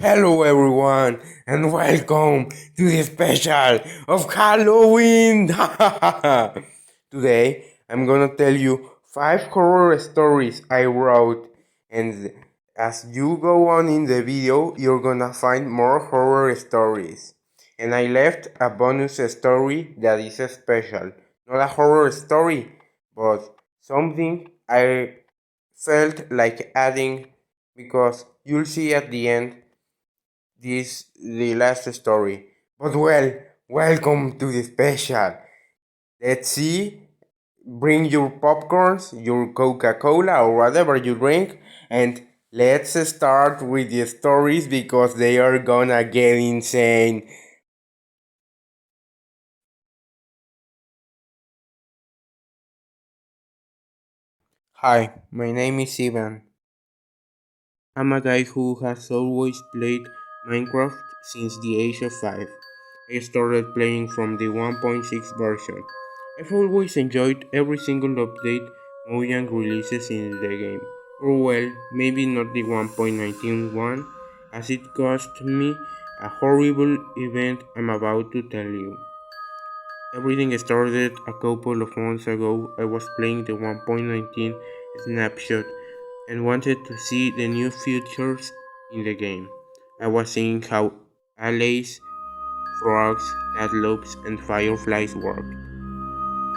Hello everyone and welcome to the special of Halloween. Today I'm gonna tell you 5 horror stories I wrote, and as you go on in the video you're gonna find more horror stories. And I left a bonus story that is special. Not a horror story, but something I felt like adding because you'll see at the end this the last story. But well, welcome to the special. Let's see. Bring your popcorns, your Coca-Cola or whatever you drink, and let's start with the stories because they are gonna get insane. Hi, my name is Ivan. I'm a guy who has always played Minecraft since the age of 5. I started playing from the 1.6 version. I've always enjoyed every single update Mojang releases in the game. Or well, maybe not the 1.19 one, as it cost me a horrible event I'm about to tell you. Everything started a couple of months ago. I was playing the 1.19 snapshot and wanted to see the new features in the game. I was seeing how alleys, frogs, antelopes, and fireflies worked,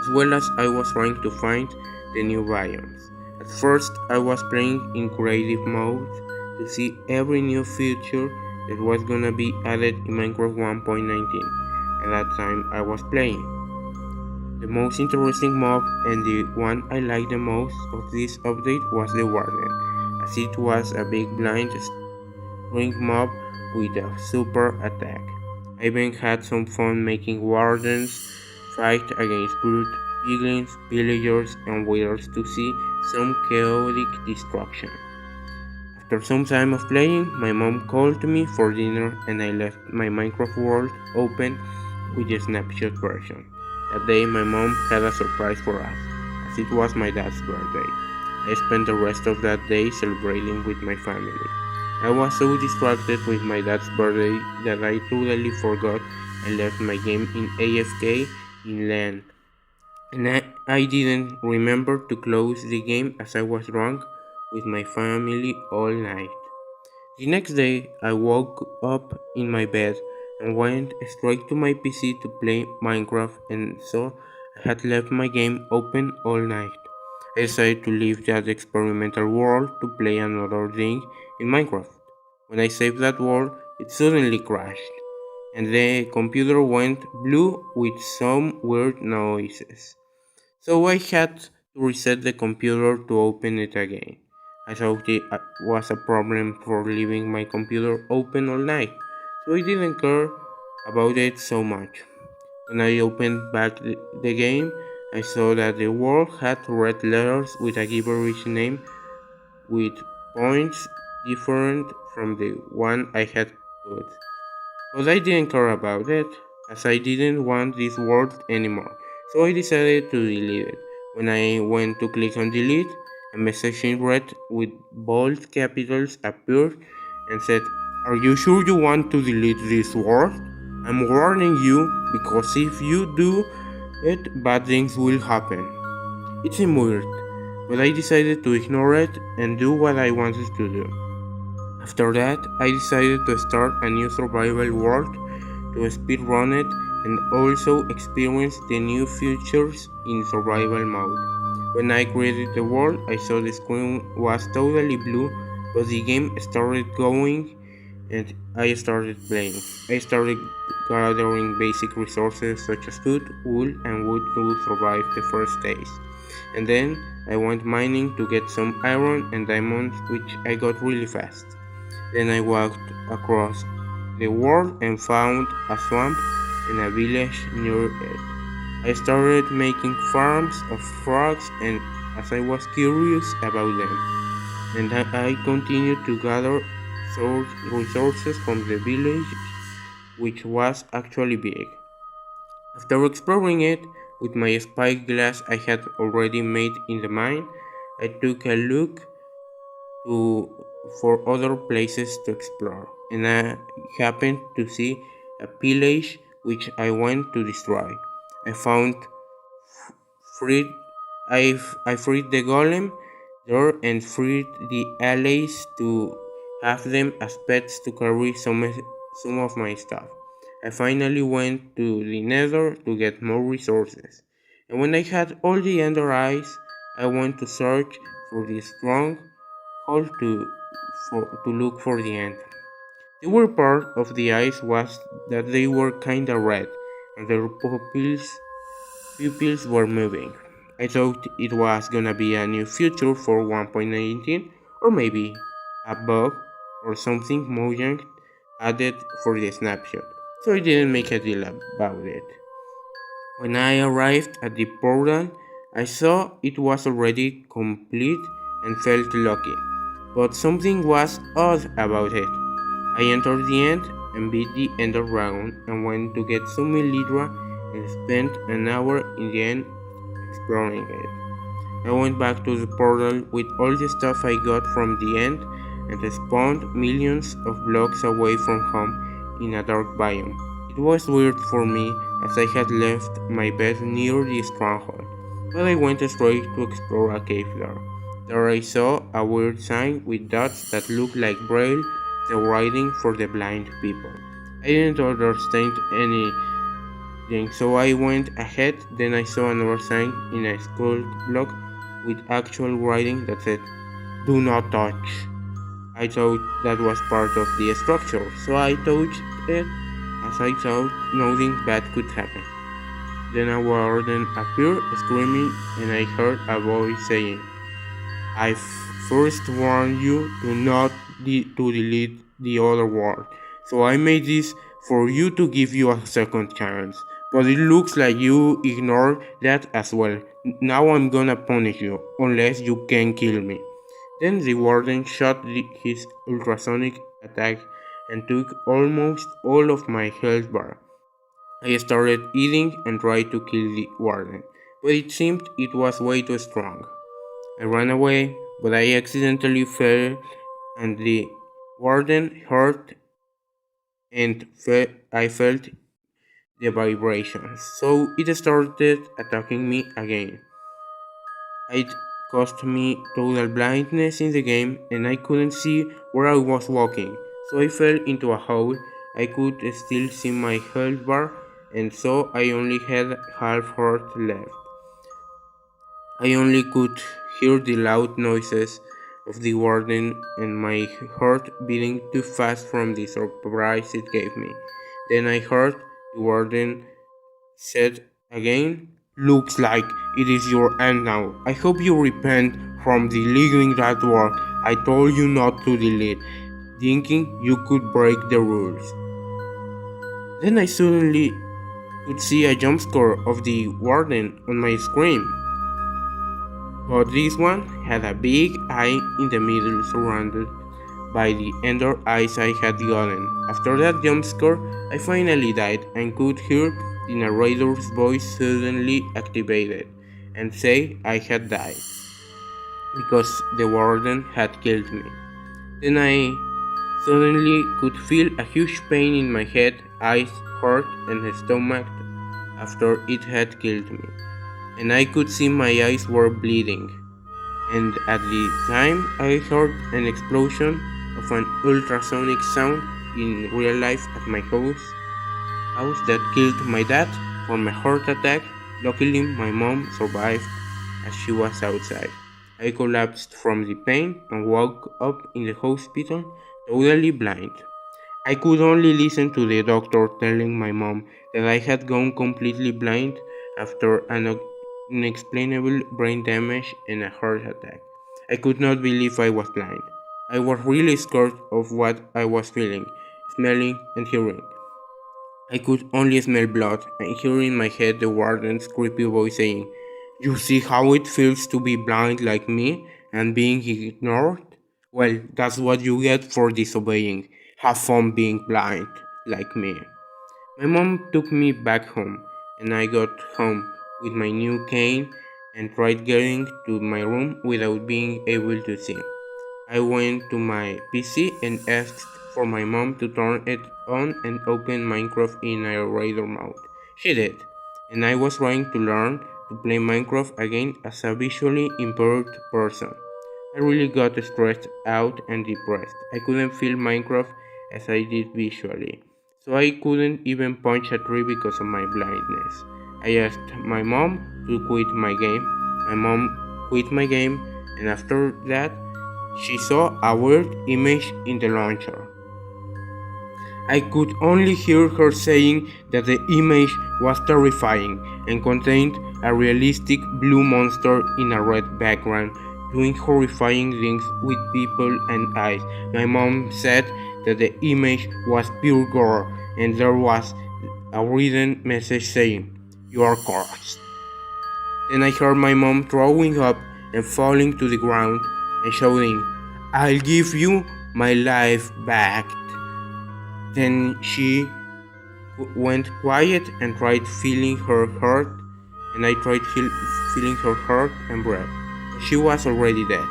as well as I was trying to find the new biomes. At first, I was playing in creative mode to see every new feature that was gonna be added in Minecraft 1.19. At that time, I was playing. The most interesting mob and the one I liked the most of this update was the Warden, as it was a big blind string mob with a super attack. I even had some fun making Wardens fight against brute piglins, villagers, and withers to see some chaotic destruction. After some time of playing, my mom called me for dinner and I left my Minecraft world open with the snapshot version. That day my mom had a surprise for us, as it was my dad's birthday. I spent the rest of that day celebrating with my family. I was so distracted with my dad's birthday that I totally forgot I left my game in AFK in LAN. And I didn't remember to close the game as I was drunk with my family all night. The next day, I woke up in my bed and went straight to my PC to play Minecraft and saw I had left my game open all night. I decided to leave that experimental world to play another thing in Minecraft. When I saved that world, it suddenly crashed, and the computer went blue with some weird noises. So I had to reset the computer to open it again. I thought it was a problem for leaving my computer open all night, so I didn't care about it so much. When I opened back the game, I saw that the world had red letters with a gibberish name with points different from the one I had put. But I didn't care about it, as I didn't want this world anymore, so I decided to delete it. When I went to click on delete, a message in red with bold capitals appeared and said, "Are you sure you want to delete this world? I'm warning you because if you do it, bad things will happen." It seemed weird, but I decided to ignore it and do what I wanted to do. After that, I decided to start a new survival world to speedrun it and also experience the new features in survival mode. When I created the world, I saw the screen was totally blue, but the game started going and I started playing. I started gathering basic resources such as food, wool, and wood to survive the first days. And then I went mining to get some iron and diamonds, which I got really fast. Then I walked across the world and found a swamp and a village near it. I started making farms of frogs and as I was curious about them, and I continued to gather resources from the village, which was actually big. After exploring it with my spyglass I had already made in the mine, I took a look to for other places to explore, and I happened to see a pillage which I went to destroy. I found freed I freed the golem there and freed the allies to have them as pets to carry some of my stuff. I finally went to the nether to get more resources. And when I had all the ender eyes, I went to search for the strong hold to look for the end. The weird part of the eyes was that they were kinda red, and their pupils were moving. I thought it was gonna be a new feature for 1.19 or maybe a bug or something Mojang added for the snapshot, so I didn't make a deal about it. When I arrived at the portal, I saw it was already complete and felt lucky. But something was odd about it. I entered the end and beat the ender dragon and went to get some Elytra and spent an hour in the end exploring it. I went back to the portal with all the stuff I got from the end and spawned millions of blocks away from home in a dark biome. It was weird for me as I had left my bed near the stronghold, but I went straight to explore a cave there. There I saw a weird sign with dots that looked like braille, the writing for the blind people. I didn't understand anything, so I went ahead. Then I saw another sign in a skull block with actual writing that said, "Do not touch." I thought that was part of the structure, so I touched it as I thought nothing bad could happen. Then a warden appeared screaming and I heard a voice saying, "I first warned you to delete the other word, so I made this for you to give you a second chance. But it looks like you ignored that as well. Now I'm gonna punish you, unless you can kill me." Then the warden shot his ultrasonic attack and took almost all of my health bar. I started eating and tried to kill the warden, but it seemed it was way too strong. I ran away, but I accidentally fell and the warden hurt and I felt the vibrations, so it started attacking me again. It caused me total blindness in the game and I couldn't see where I was walking, so I fell into a hole. I could still see my health bar and so I only had half heart left. I only could hear the loud noises of the warden and my heart beating too fast from the surprise it gave me. Then I heard the warden said again, "Looks like it is your end now. I hope you repent from deleting that word I told you not to delete, thinking you could break the rules." Then I suddenly could see a jump scare of the warden on my screen. But this one had a big eye in the middle surrounded by the ender eyes I had gotten. After that jump scare, I finally died and could hear the narrator's voice suddenly activated and say I had died because the warden had killed me. Then I suddenly could feel a huge pain in my head, eyes, heart, and stomach after it had killed me, and I could see my eyes were bleeding. And at the time I heard an explosion of an ultrasonic sound in real life at my house that killed my dad from a heart attack. Luckily, my mom survived as she was outside. I collapsed from the pain and woke up in the hospital totally blind. I could only listen to the doctor telling my mom that I had gone completely blind after an unexplainable brain damage and a heart attack. I could not believe I was blind. I was really scared of what I was feeling, smelling, and hearing. I could only smell blood and hear in my head the warden's creepy voice saying, "You see how it feels to be blind like me and being ignored? Well, that's what you get for disobeying. Have fun being blind like me." My mom took me back home, and I got home with my new cane and tried getting to my room without being able to see. I went to my PC and asked for my mom to turn it on and open Minecraft in narrator mode. She did, and I was trying to learn to play Minecraft again as a visually impaired person. I really got stressed out and depressed. I couldn't feel Minecraft as I did visually, so I couldn't even punch a tree because of my blindness. I asked my mom to quit my game. My mom quit my game, and after that, she saw a weird image in the launcher. I could only hear her saying that the image was terrifying and contained a realistic blue monster in a red background doing horrifying things with people and eyes. My mom said that the image was pure gore and there was a written message saying, "You are cursed." Then I heard my mom throwing up and falling to the ground and shouting, "I'll give you my life back." Then she went quiet and tried feeling her heart, and I tried feeling her heart and breath. She was already dead.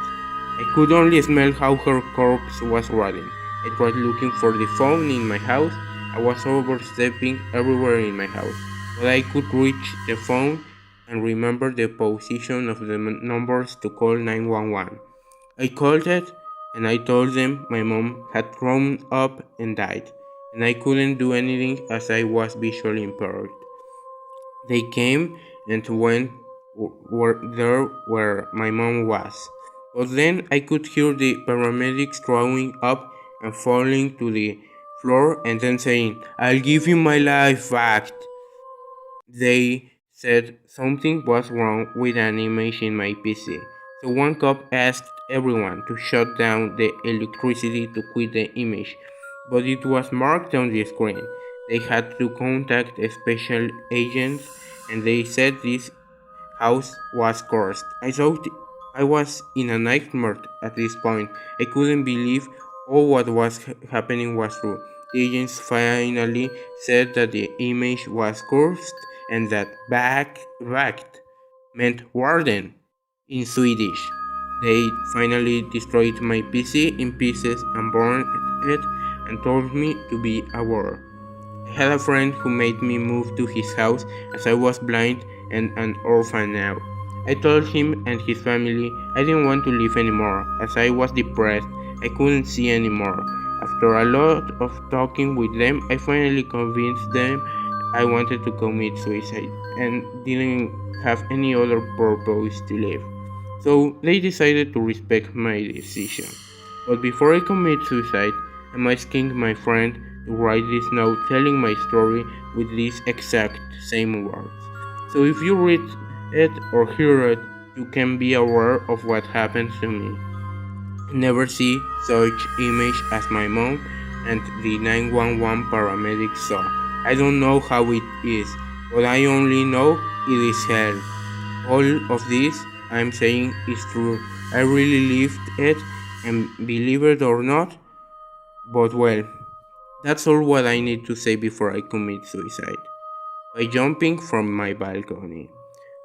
I could only smell how her corpse was rotting. I tried looking for the phone in my house. I was overstepping everywhere in my house, but I could reach the phone and remember the position of the numbers to call 911. I called it and I told them my mom had thrown up and died, and I couldn't do anything as I was visually impaired. They came and went were there where my mom was. But then I could hear the paramedics throwing up and falling to the floor and then saying, "I'll give you my life back." They said something was wrong with an image in my PC. So one cop asked everyone to shut down the electricity to quit the image, but it was marked on the screen. They had to contact special agents and they said this house was cursed. I thought I was in a nightmare at this point. I couldn't believe all what was happening was true. The agents finally said that the image was cursed and that backed meant Warden in Swedish. They finally destroyed my PC in pieces and burned it and told me to be aware. I had a friend who made me move to his house as I was blind and an orphan now. I told him and his family I didn't want to live anymore as I was depressed. I couldn't see anymore. After a lot of talking with them, I finally convinced them I wanted to commit suicide and didn't have any other purpose to live. So they decided to respect my decision. But before I commit suicide, I'm asking my friend to write this note telling my story with these exact same words. So if you read it or hear it, you can be aware of what happens to me. Never see such image as my mom and the 911 paramedics saw. I don't know how it is, but I only know it is hell. All of this I'm saying is true. I really lived it, and believe it or not, but well, that's all what I need to say before I commit suicide. By jumping from my balcony.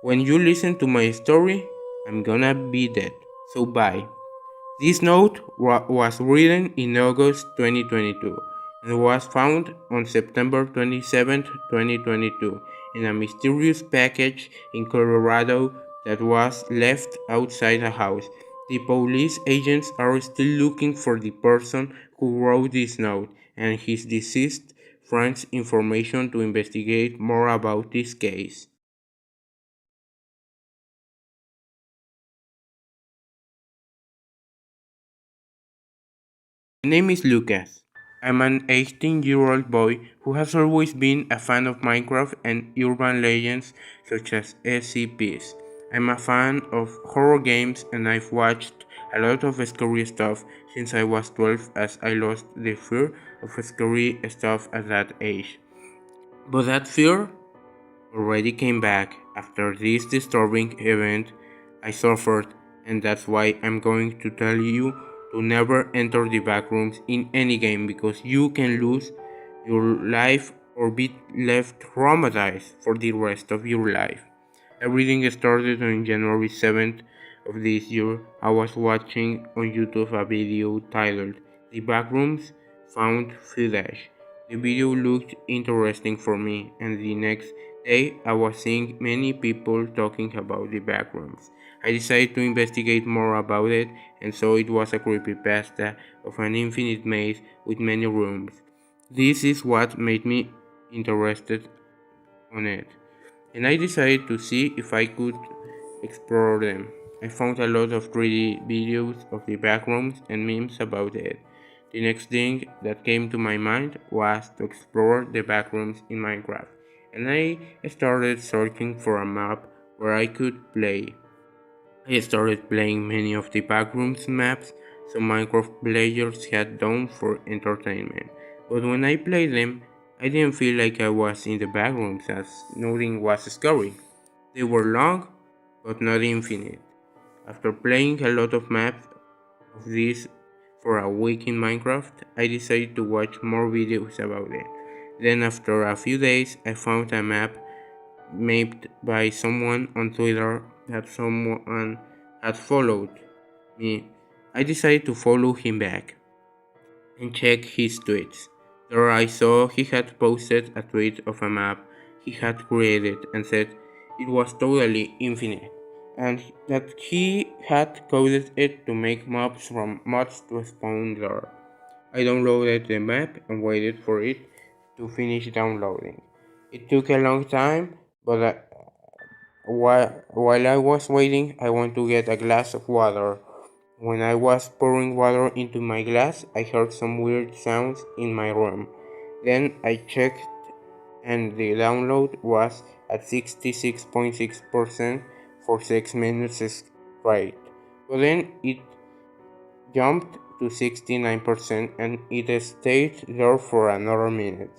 When you listen to my story, I'm gonna be dead. So bye. This note was written in August 2022 and was found on September 27, 2022 in a mysterious package in Colorado that was left outside a house. The police agents are still looking for the person who wrote this note and his deceased friend's information to investigate more about this case. My name is Lucas. I'm an 18-year-old boy who has always been a fan of Minecraft and urban legends such as SCPs. I'm a fan of horror games and I've watched a lot of scary stuff since I was 12 as I lost the fear of scary stuff at that age. But that fear already came back after this disturbing event I suffered, and that's why I'm going to tell you to never enter the backrooms in any game because you can lose your life or be left traumatized for the rest of your life. Everything started on January 7th of this year. I was watching on YouTube a video titled The Backrooms found footage. The video looked interesting for me, and the next day I was seeing many people talking about the backrooms. I decided to investigate more about it and saw it was a creepypasta of an infinite maze with many rooms. This is what made me interested on it, and I decided to see if I could explore them. I found a lot of 3D videos of the backrooms and memes about it. The next thing that came to my mind was to explore the backrooms in Minecraft, and I started searching for a map where I could play. I started playing many of the backrooms maps some Minecraft players had done for entertainment, but when I played them, I didn't feel like I was in the backrooms as nothing was scary. They were long, but not infinite. After playing a lot of maps of these for a week in Minecraft, I decided to watch more videos about it. Then, after a few days, I found a map made by someone on Twitter that someone had followed me. I decided to follow him back and check his tweets. There I saw he had posted a tweet of a map he had created and said it was totally infinite and that he had coded it to make mobs from mods to spawn there. I downloaded the map and waited for it to finish downloading. It took a long time, but while I was waiting, I went to get a glass of water. When I was pouring water into my glass, I heard some weird sounds in my room. Then I checked, and the download was at 66.6% for 6 minutes straight. But then it jumped to 69% and it stayed there for another minute.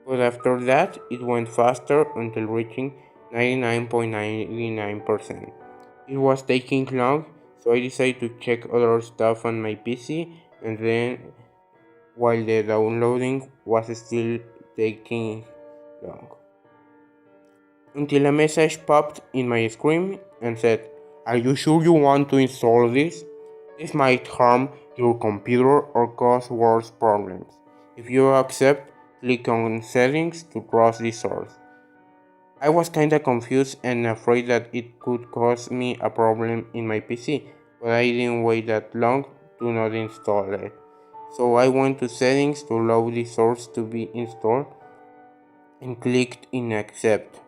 But after that, it went faster until reaching 99.99%. It was taking long, so I decided to check other stuff on my PC, and then while the downloading was still taking long, until a message popped in my screen and said, "Are you sure you want to install this? This might harm your computer or cause worse problems. If you accept, click on Settings to trust the source." I was kinda confused and afraid that it could cause me a problem in my PC, but I didn't wait that long to not install it. So I went to Settings to allow the source to be installed and clicked in Accept.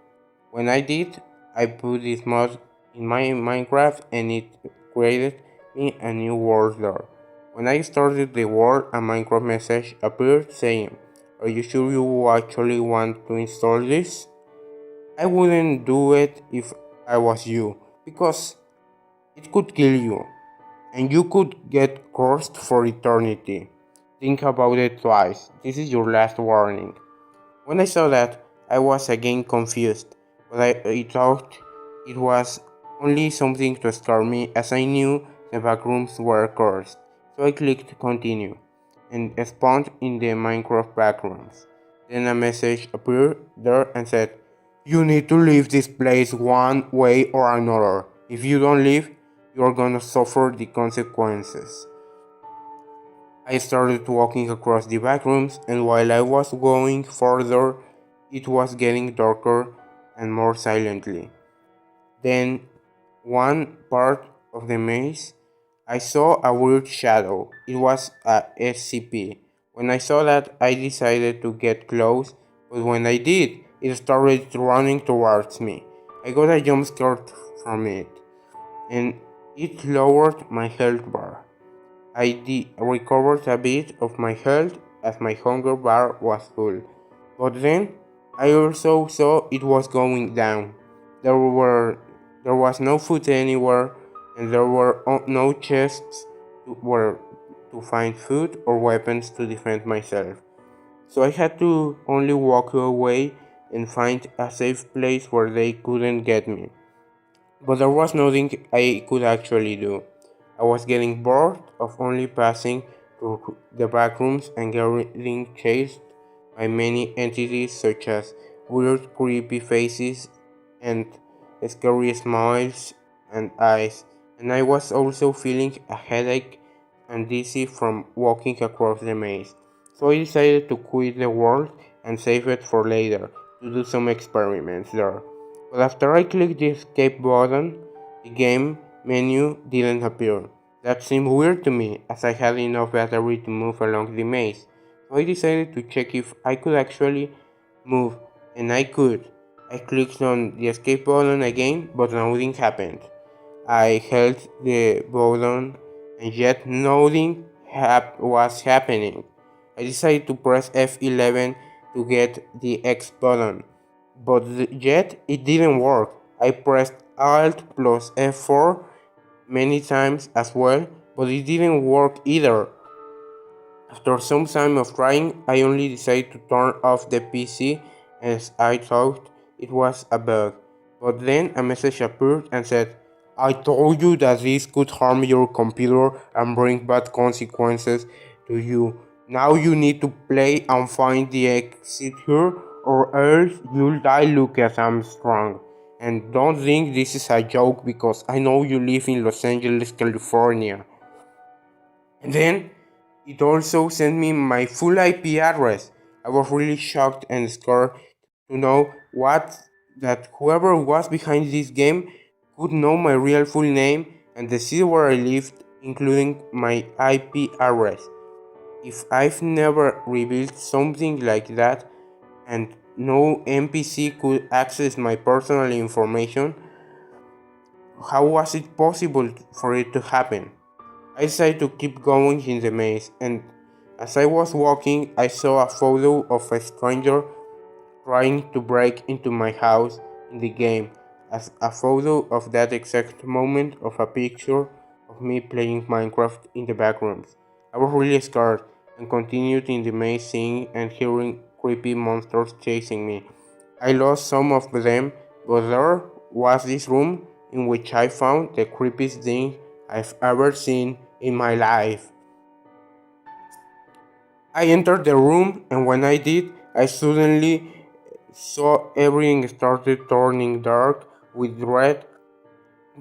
When I did, I put this mod in my Minecraft and it created me a new world there. When I started the world, a Minecraft message appeared saying, "Are you sure you actually want to install this?" I wouldn't do it if I was you, because it could kill you, and you could get cursed for eternity. Think about it twice. This is your last warning. When I saw that, I was again confused, but I thought it was only something to scare me as I knew the backrooms were cursed. So I clicked continue and spawned in the Minecraft backrooms. Then a message appeared there and said, "You need to leave this place one way or another. If you don't leave, you're gonna suffer the consequences." I started walking across the backrooms, and while I was going further, it was getting darker and more silently. Then, one part of the maze, I saw a weird shadow. It was a SCP. When I saw that, I decided to get close, but when I did, it started running towards me. I got a jump scare from it, and it lowered my health bar. I recovered a bit of my health as my hunger bar was full, but then I also saw it was going down. There was no food anywhere, and there were no chests where to find food or weapons to defend myself. So I had to only walk away and find a safe place where they couldn't get me. But there was nothing I could actually do. I was getting bored of only passing through the backrooms and getting chased by many entities such as weird creepy faces and scary smiles and eyes. And I was also feeling a headache and dizzy from walking across the maze. so I decided to quit the world and save it for later to do some experiments there. But after I clicked the escape button, the game menu didn't appear. That seemed weird to me, as I had enough battery to move along the maze. So I decided to check if I could actually move, and I could. I clicked on the escape button again, but nothing happened. I held the button, and yet nothing was happening. I decided to press F11 to get the X button, but yet it didn't work. I pressed Alt plus F4 many times as well, but it didn't work either. After some time of trying, I only decided to turn off the PC as I thought it was a bug. But then a message appeared and said, I told you that this could harm your computer and bring bad consequences to you. Now you need to play and find the exit here, or else you'll die, Lucas Armstrong. And don't think this is a joke, because I know you live in Los Angeles, California. And then it also sent me my full IP address. I was really shocked and scared to know that whoever was behind this game could know my real full name and the city where I lived, including my IP address. If I've never revealed something like that and no NPC could access my personal information, how was it possible for it to happen? I decided to keep going in the maze, and as I was walking, I saw a photo of a stranger trying to break into my house in the game, as a photo of that exact moment of a picture of me playing Minecraft in the backrooms. I was really scared and continued in the maze, seeing and hearing creepy monsters chasing me. I lost some of them, but there was this room in which I found the creepiest thing I've ever seen in my life. I entered the room, and when I did, I suddenly saw everything started turning dark with red.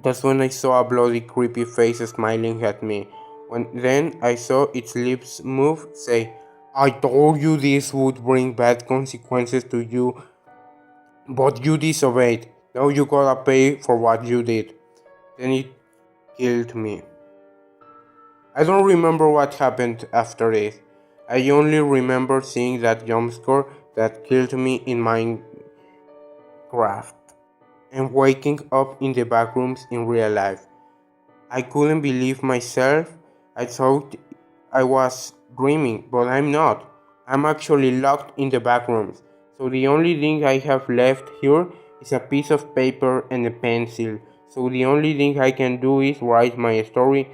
That's when I saw a bloody creepy face smiling at me. Then I saw its lips move, say, I told you this would bring bad consequences to you, but you disobeyed. Now you gotta pay for what you did. Then it killed me. I don't remember what happened after this. I only remember seeing that jumpscare that killed me in Minecraft and waking up in the backrooms in real life. I couldn't believe myself. I thought I was dreaming, but I'm not. I'm actually locked in the backrooms. So the only thing I have left here is a piece of paper and a pencil. So the only thing I can do is write my story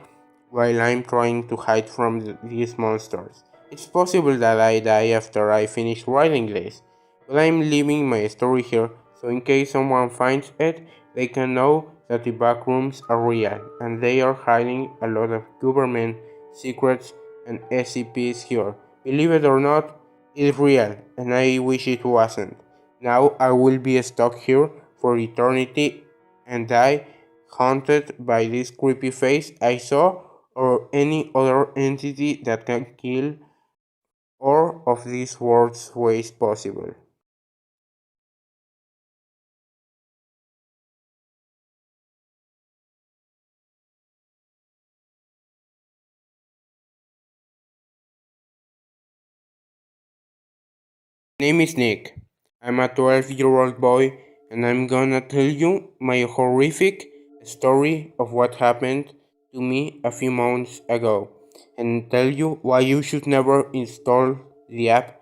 while I'm trying to hide from these monsters. It's possible that I die after I finish writing this, but I'm leaving my story here, so in case someone finds it, they can know that the backrooms are real, and they are hiding a lot of government secrets and SCPs here. Believe it or not, it's real, and I wish it wasn't. Now I will be stuck here for eternity and die haunted by this creepy face I saw, or any other entity that can kill or of these worst ways possible. My name is Nick. I'm a 12-year-old boy, and I'm gonna tell you my horrific story of what happened to me a few months ago, and tell you why you should never install the app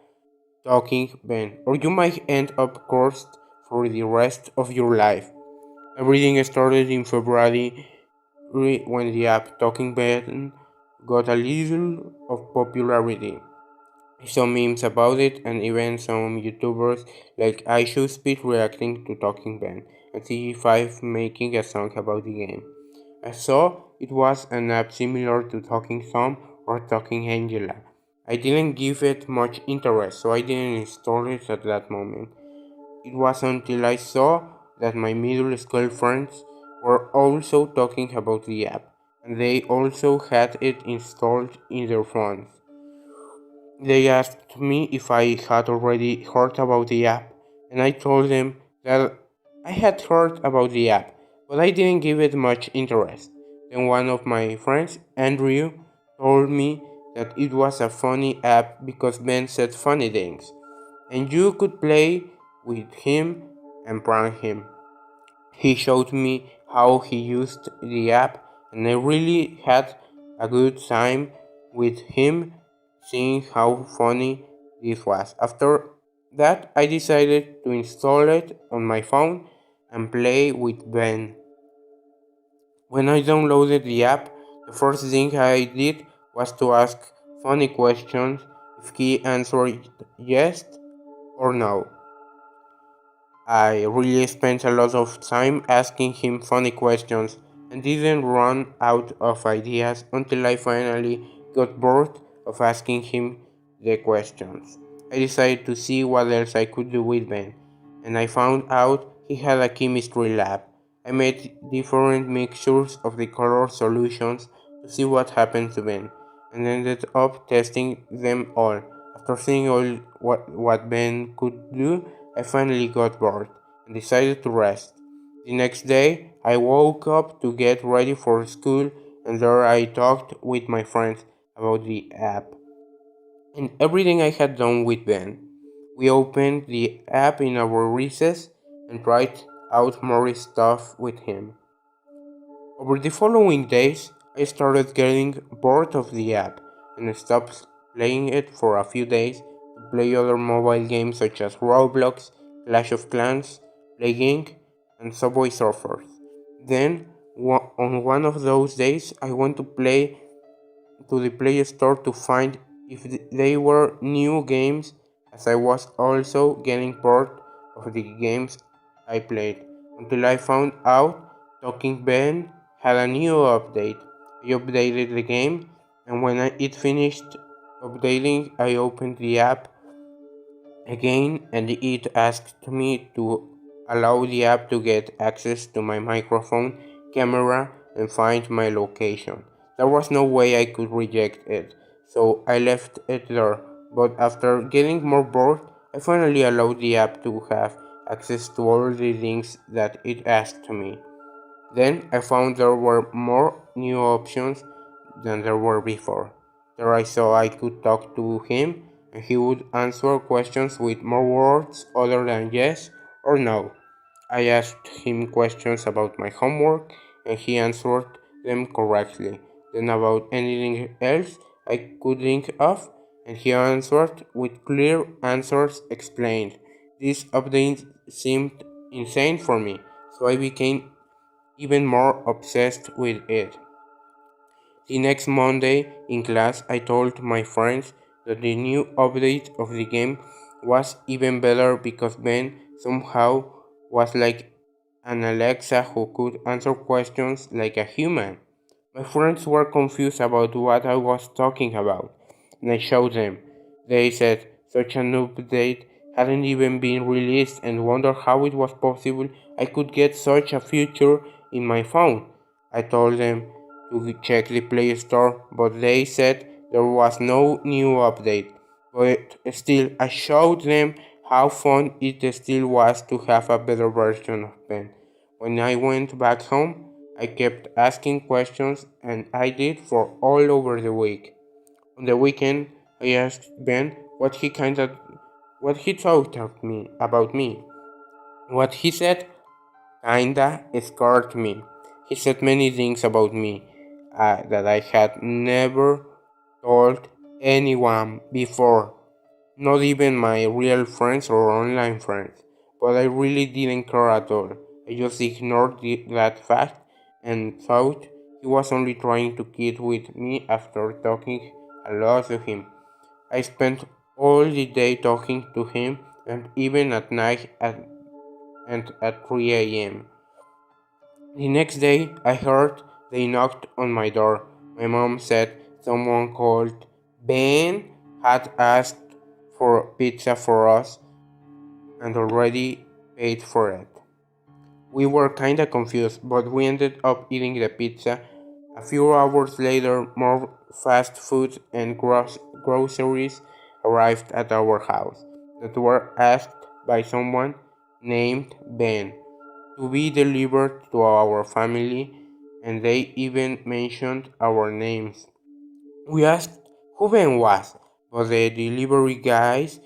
Talking Ben, or you might end up cursed for the rest of your life. Everything started in February when the app Talking Ben got a little of popularity. I saw memes about it, and even some YouTubers like I Should Speed reacting to Talking Ben and CG5 making a song about the game. I saw it was an app similar to Talking Tom or Talking Angela. I didn't give it much interest, so I didn't install it at that moment. It was until I saw that my middle school friends were also talking about the app, and they also had it installed in their phones. They asked me if I had already heard about the app, and I told them that I had heard about the app, but I didn't give it much interest. Then one of my friends, Andrew, told me that it was a funny app because Ben said funny things, and you could play with him and prank him. He showed me how he used the app, and I really had a good time with him seeing how funny this was. After that, I decided to install it on my phone and play with Ben. When I downloaded the app, the first thing I did was to ask funny questions if he answered yes or no. I really spent a lot of time asking him funny questions and didn't run out of ideas until I finally got bored of asking him the questions. I decided to see what else I could do with Ben, and I found out he had a chemistry lab. I made different mixtures of the color solutions to see what happened to Ben, and ended up testing them all. After seeing all what Ben could do, I finally got bored and decided to rest. The next day, I woke up to get ready for school, and there I talked with my friends about the app and everything I had done with Ben. We opened the app in our recess and tried out more stuff with him. Over the following days, I started getting bored of the app and stopped playing it for a few days to play other mobile games such as Roblox, Clash of Clans, Plague and Subway Surfers. Then, on one of those days, I went to the Play Store to find if they were new games, as I was also getting bored of the games I played, until I found out Talking Ben had a new update. I updated the game, and when it finished updating, I opened the app again, and it asked me to allow the app to get access to my microphone, camera, and find my location. There was no way I could reject it, so I left it there. But after getting more bored, I finally allowed the app to have access to all the things that it asked me. Then I found there were more new options than there were before. There I saw I could talk to him and he would answer questions with more words other than yes or no. I asked him questions about my homework and he answered them correctly. Then about anything else I could think of and he answered with clear answers explained. This update seemed insane for me, so I became even more obsessed with it. The next Monday in class, I told my friends that the new update of the game was even better because Ben somehow was like an Alexa who could answer questions like a human. My friends were confused about what I was talking about, and I showed them. They said such an update hadn't even been released and wondered how it was possible I could get such a feature in my phone. I told them to check the Play Store, but they said there was no new update. But still, I showed them how fun it still was to have a better version of Ben. When I went back home, I kept asking questions, and I did for all over the week. On the weekend, I asked Ben what he thought of me about me. What he said kinda scared me. He said many things about me that I had never told anyone before, not even my real friends or online friends. But I really didn't care at all. I just ignored that fact and thought he was only trying to kid with me after talking a lot to him. I spent all the day talking to him and even at night at 3 a.m. The next day, I heard they knocked on my door. My mom said someone called Ben had asked for pizza for us and already paid for it. We were kinda confused, but we ended up eating the pizza. A few hours later, more fast food and groceries arrived at our house that were asked by someone named Ben to be delivered to our family, and they even mentioned our names. We asked who Ben was, but the delivery guys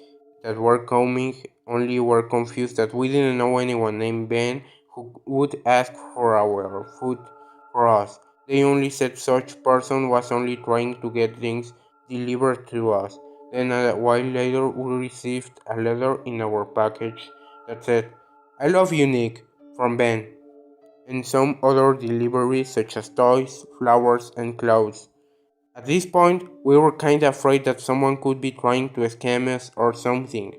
that were coming only were confused that we didn't know anyone named Ben who would ask for our food for us. They only said such person was only trying to get things delivered to us. Then a while later we received a letter in our package that said, "I love you, Nick," from Ben, and some other deliveries such as toys, flowers, and clothes. At this point, we were kinda afraid that someone could be trying to scam us or something,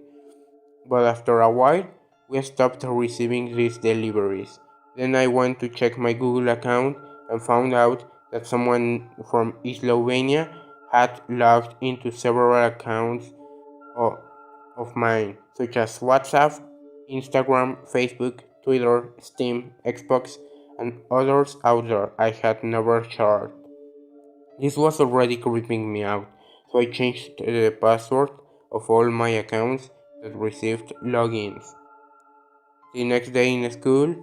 but after a while, we stopped receiving these deliveries. Then I went to check my Google account and found out that someone from Slovenia had logged into several accounts of, of mine, such as WhatsApp, Instagram, Facebook, Twitter, Steam, Xbox, and others out there I had never shared. This was already creeping me out, so I changed the password of all my accounts that received logins. The next day in school,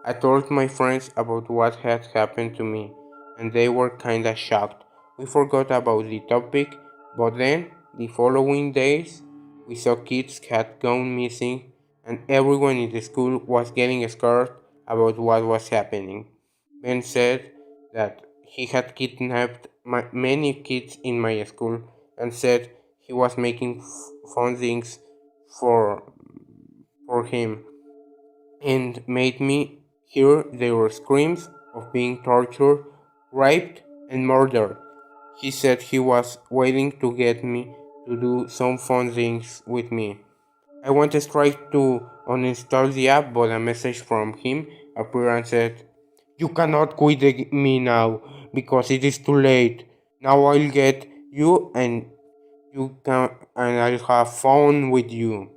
I told my friends about what had happened to me, and they were kinda shocked. We forgot about the topic, but then, the following days, we saw kids had gone missing, and everyone in the school was getting scared about what was happening. Ben said that he had kidnapped many kids in my school and said he was making fun things for him and made me hear their screams of being tortured, raped, and murdered. He said he was waiting to get me to do some fun things with me. I wanted to try to uninstall the app, but a message from him appeared and said, "You cannot quit me now because it is too late. Now I'll get you and I'll have fun with you."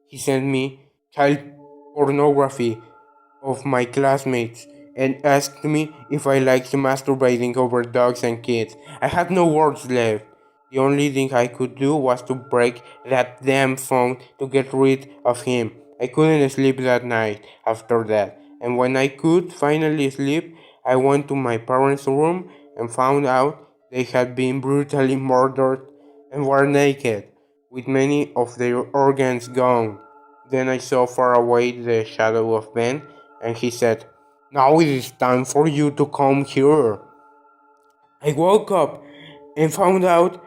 He sent me child pornography of my classmates and asked me if I liked masturbating over dogs and kids. I had no words left. The only thing I could do was to break that damn phone to get rid of him. I couldn't sleep that night after that, and when I could finally sleep, I went to my parents' room and found out they had been brutally murdered and were naked, with many of their organs gone. Then I saw far away the shadow of Ben, and he said, "Now it is time for you to come here." I woke up and found out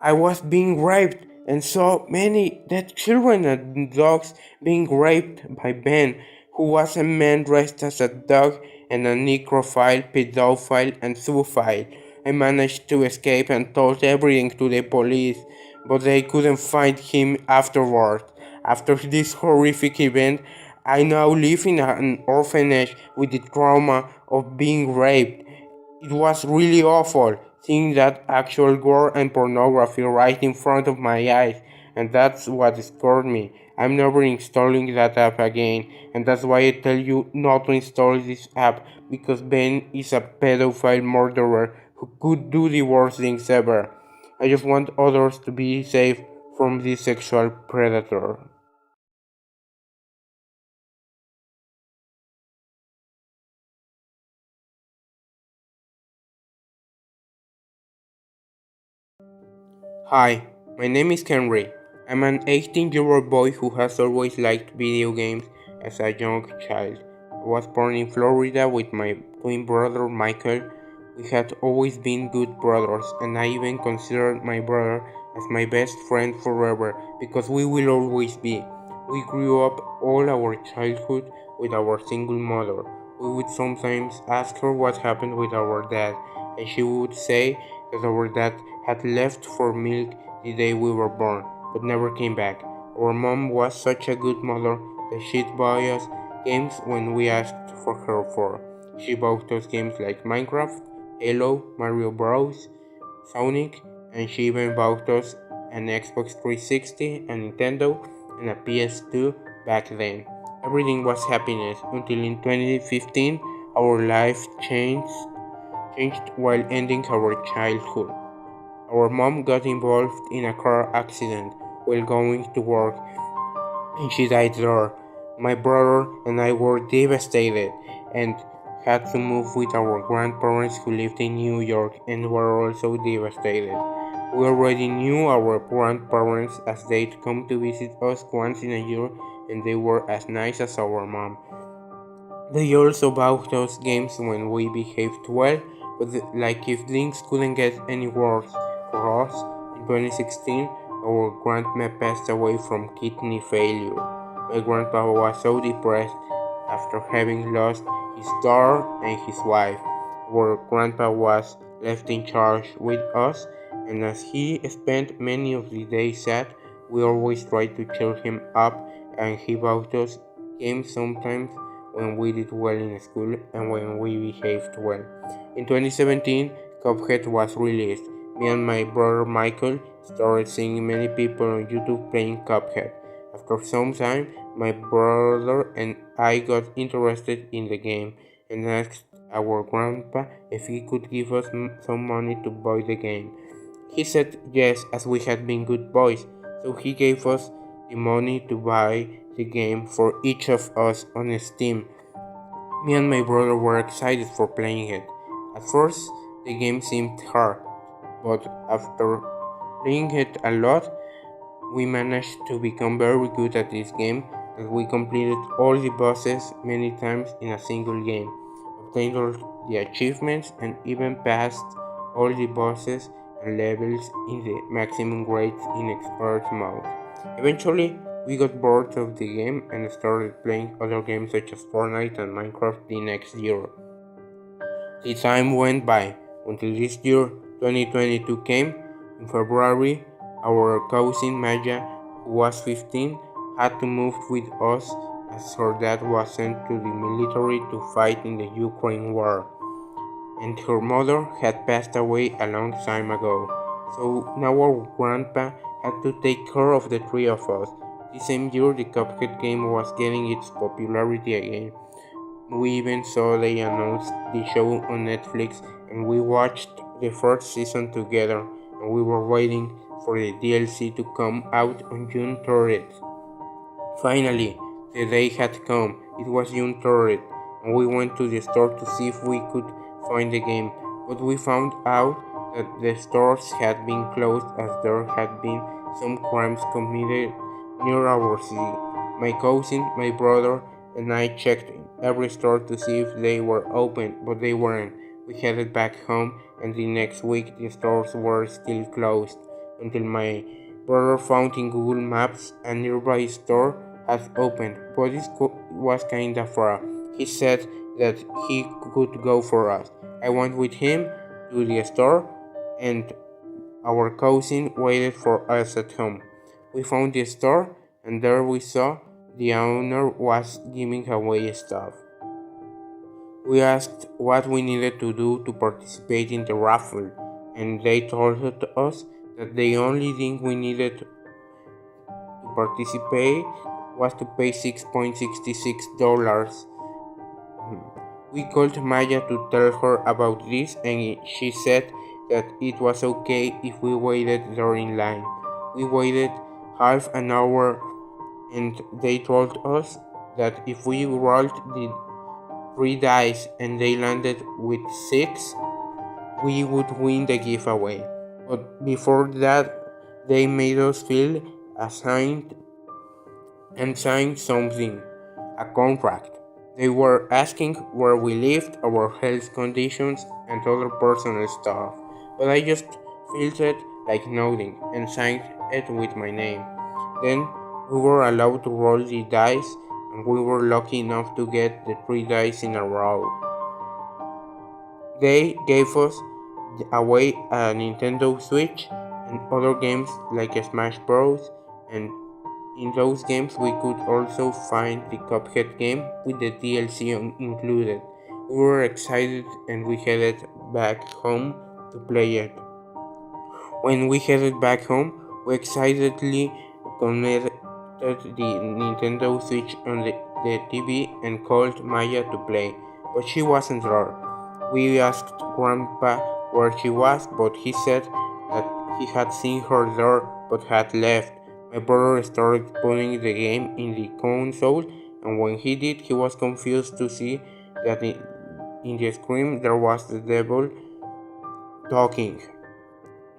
I was being raped and saw many dead children and dogs being raped by Ben, who was a man dressed as a dog and a necrophile, pedophile, and zoophile. I managed to escape and told everything to the police, but they couldn't find him afterward. After this horrific event, I now live in an orphanage with the trauma of being raped. It was really awful seeing that actual gore and pornography right in front of my eyes, and that's what scared me. I'm never installing that app again, and that's why I tell you not to install this app, because Ben is a pedophile murderer who could do the worst things ever. I just want others to be safe from this sexual predator. Hi, my name is Henry. I'm an 18-year-old boy who has always liked video games as a young child. I was born in Florida with my twin brother Michael. We had always been good brothers, and I even considered my brother as my best friend forever because we will always be. We grew up all our childhood with our single mother. We would sometimes ask her what happened with our dad, and she would say that our dad had left for milk the day we were born, but never came back. Our mom was such a good mother that she'd buy us games when we asked for her for. She bought us games like Minecraft, Halo, Mario Bros, Sonic, and she even bought us an Xbox 360, a Nintendo, and a PS2 back then. Everything was happiness until in 2015 our life changed while ending our childhood. Our mom got involved in a car accident while going to work, and she died there. My brother and I were devastated and had to move with our grandparents who lived in New York and were also devastated. We already knew our grandparents as they'd come to visit us once in a year, and they were as nice as our mom. They also bought us games when we behaved well, but like if things couldn't get any worse for us, in 2016 our grandma passed away from kidney failure. My grandpa was so depressed after having lost his daughter and his wife. Our grandpa was left in charge with us, and as he spent many of the days sad, we always tried to cheer him up, and he bought us games sometimes when we did well in school and when we behaved well. In 2017, Cuphead was released. Me and my brother Michael started seeing many people on YouTube playing Cuphead. After some time, my brother and I got interested in the game and asked our grandpa if he could give us some money to buy the game. He said yes, as we had been good boys, so he gave us the money to buy the game for each of us on Steam. Me and my brother were excited for playing it. At first, the game seemed hard, but after playing it a lot, we managed to become very good at this game, and we completed all the bosses many times in a single game, obtained all the achievements, and even passed all the bosses and levels in the maximum grades in expert mode. Eventually, we got bored of the game and started playing other games such as Fortnite and Minecraft the next year. The time went by until this year, 2022 came. In February, our cousin Maya, who was 15, had to move with us as her dad was sent to the military to fight in the Ukraine war, and her mother had passed away a long time ago. So now our grandpa had to take care of the three of us. The same year, the Cuphead game was getting its popularity again. We even saw they announced the show on Netflix, and we watched the first season together, and we were waiting for the DLC to come out on June 30th. Finally, the day had come. It was June 30th, and we went to the store to see if we could find the game, but we found out that the stores had been closed as there had been some crimes committed near our city. My cousin, my brother, and I checked in every store to see if they were open, but they weren't. We headed back home, and the next week the stores were still closed until my brother found in Google Maps a nearby store had opened, but it was kinda far. He said that he could go for us. I went with him to the store, and our cousin waited for us at home. We found the store, and there we saw the owner was giving away stuff. We asked what we needed to do to participate in the raffle, and they told us that the only thing we needed to participate was to pay $6.66. We called Maya to tell her about this, and she said that it was okay if we waited there in line. We waited half an hour, and they told us that if we rolled the 3 dice and they landed with 6, we would win the giveaway. But before that, they made us fill assigned and sign something, a contract. They were asking where we lived, our health conditions, and other personal stuff, but I just filled it like nothing and signed it with my name. Then we were allowed to roll the dice, and we were lucky enough to get the 3 dice in a row. They gave us away a Nintendo Switch and other games like Smash Bros. And in those games we could also find the Cuphead game with the DLC included. We were excited and we headed back home to play it. When we headed back home, we excitedly connected the Nintendo Switch on the TV and called Maya to play, but she wasn't there. We asked Grandpa where she was, but he said that He had seen her there but had left. My brother started putting the game in the console, and when he did, he was confused to see that in the screen there was the devil talking.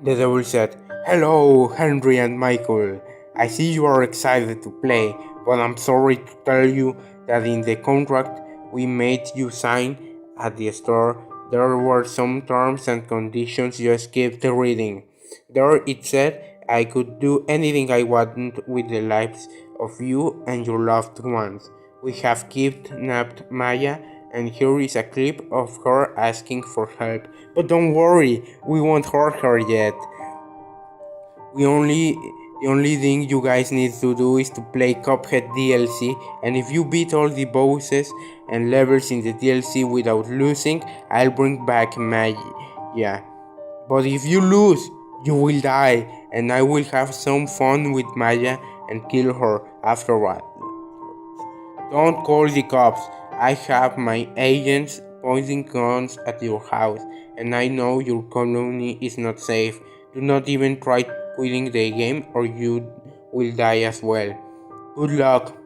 The devil said, "Hello, Henry and Michael. I see you are excited to play, but I'm sorry to tell you that in the contract we made you sign at the store, there were some terms and conditions you skipped reading. There it said I could do anything I wanted with the lives of you and your loved ones. We have kidnapped Maya, and here is a clip of her asking for help. But don't worry, we won't hurt her yet. We only the only thing you guys need to do is to play Cuphead DLC, and if you beat all the bosses and levels in the DLC without losing, I'll bring back Maya. Yeah. But if you lose, you will die, and I will have some fun with Maya and kill her afterward. Don't call the cops. I have my agents pointing guns at your house, and I know your colony is not safe. Do not even try quitting the game or you will die as well. Good luck.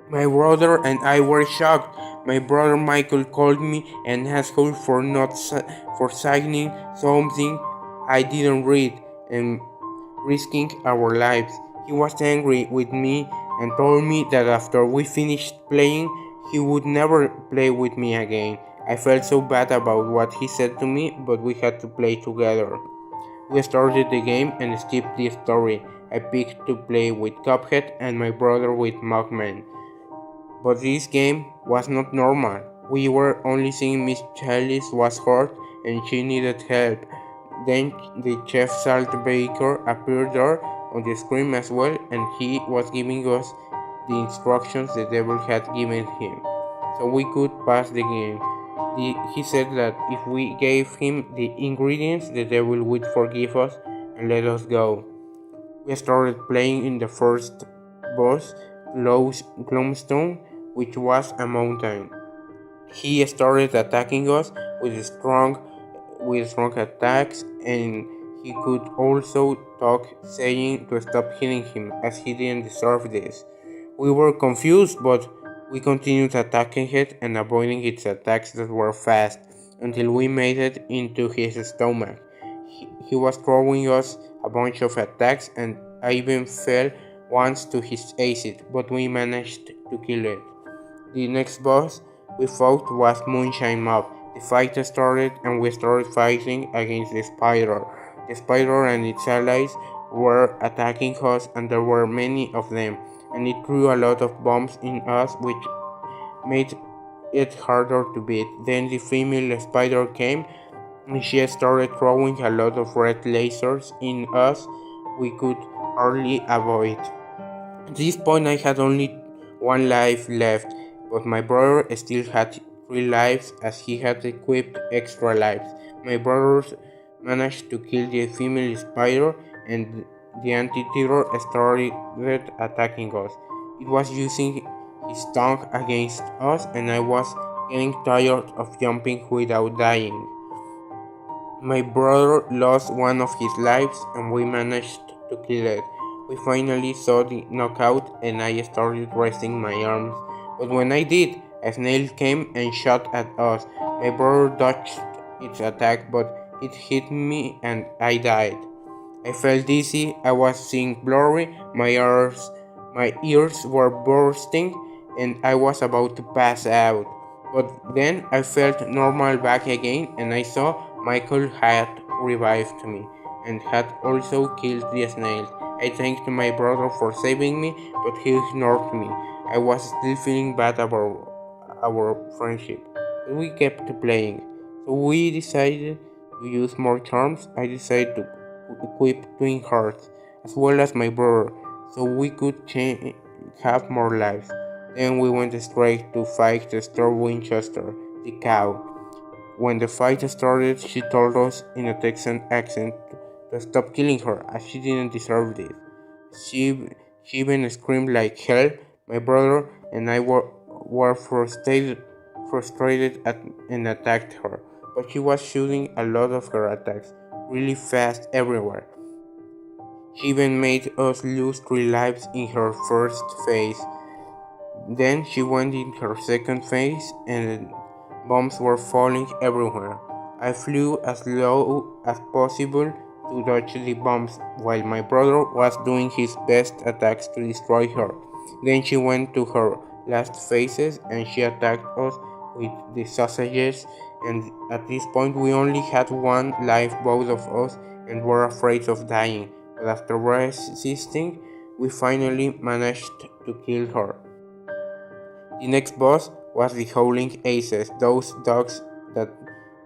My brother and I were shocked. My brother Michael called me and asked for not for signing something I didn't read and risking our lives. He was angry with me and told me that after we finished playing, he would never play with me again. I felt so bad about what he said to me, but we had to play together. We started the game and skipped the story. I picked to play with Cuphead and my brother with Mugman. But this game was not normal. We were only seeing Miss Chalice was hurt and she needed help. Then the chef Salt Baker appeared there on the screen as well, and he was giving us the instructions the devil had given him, so we could pass the game. He said that if we gave him the ingredients, the devil would forgive us and let us go. We started playing in the first boss, Glumstone, which was a mountain. He started attacking us with strong attacks, and he could also talk, saying to stop hitting him as he didn't deserve this. We were confused, but we continued attacking it and avoiding its attacks that were fast until we made it into his stomach. He was throwing us a bunch of attacks, and I even fell once to his acid, but we managed to kill it. The next boss we fought was Moonshine Mob. The fight started and we started fighting against the spider. The spider and its allies were attacking us, and there were many of them, and it threw a lot of bombs in us, which made it harder to beat. Then the female spider came and she started throwing a lot of red lasers in us we could hardly avoid. At this point I had only one life left, but my brother still had 3 lives as he had equipped extra lives. My brothers managed to kill the female spider, and the anti-terror started attacking us. It was using his tongue against us, and I was getting tired of jumping without dying. My brother lost one of his lives and we managed to kill it. We finally saw the knockout and I started resting my arms. But when I did, a snail came and shot at us. My brother dodged its attack, but it hit me and I died. I felt dizzy, I was seeing blurry, my ears were bursting, and I was about to pass out. But then I felt normal back again, and I saw Michael had revived me and had also killed the snail. I thanked my brother for saving me, but he ignored me. I was still feeling bad about our friendship, but we kept playing. So we decided to use more charms. I decided to equip twin hearts as well as my brother, so we could have more lives. Then we went straight to fight the Star Winchester, the cow. When the fight started, she told us in a Texan accent to stop killing her, as she didn't deserve this. She, she even screamed like hell. My brother and I were frustrated and attacked her, but she was shooting a lot of her attacks really fast everywhere. She even made us lose 3 lives in her first phase. Then she went in her second phase and bombs were falling everywhere. I flew as low as possible to dodge the bombs while my brother was doing his best attacks to destroy her. Then she went to her last phases and she attacked us with the sausages, and at this point we only had 1 life both of us and were afraid of dying, but after resisting we finally managed to kill her. The next boss was the Howling Aces, those dogs that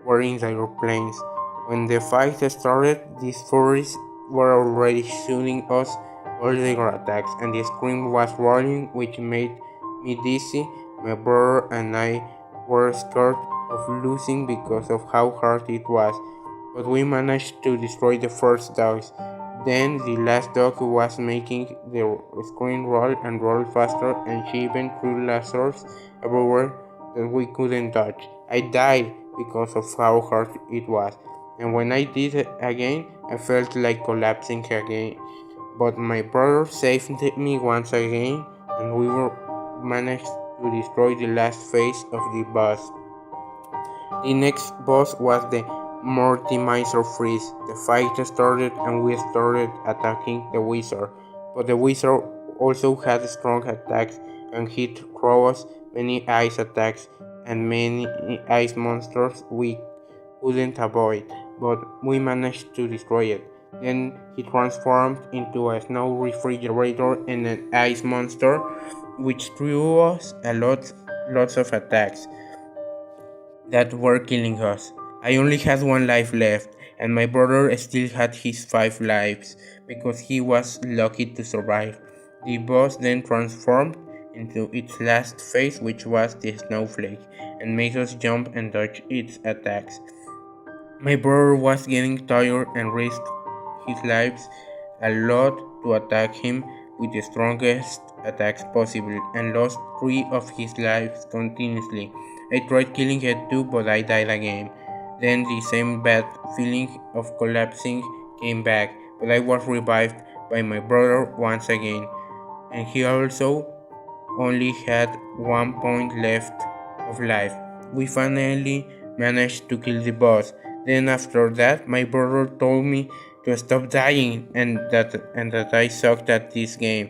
were in the airplanes. When the fight started, these furries were already shooting us all their attacks, and the scream was rolling, which made me dizzy. My brother and I were scared of losing because of how hard it was, but we managed to destroy the first dogs. Then the last dog was making the screen roll and roll faster, and she even threw lasers everywhere that we couldn't dodge. I died because of how hard it was, and when I did it again, I felt like collapsing again. But my brother saved me once again, and we were managed to destroy the last phase of the boss. The next boss was the Mortimizer Freeze. The fight started and we started attacking the wizard, but the wizard also had strong attacks and he threw us many ice attacks and many ice monsters we couldn't avoid, but we managed to destroy it. Then he transformed into a snow refrigerator and an ice monster, which threw us lots of attacks that were killing us. I only had 1 life left, and my brother still had his 5 lives because he was lucky to survive. The boss then transformed into its last phase, which was the snowflake, and made us jump and dodge its attacks. My brother was getting tired and risked his lives a lot to attack him with the strongest attacks possible and lost 3 of his lives continuously. I tried killing it too, but I died again. Then the same bad feeling of collapsing came back, but I was revived by my brother once again, and he also only had 1 point left of life. We finally managed to kill the boss. Then after that, my brother told me to stop dying and that I sucked at this game.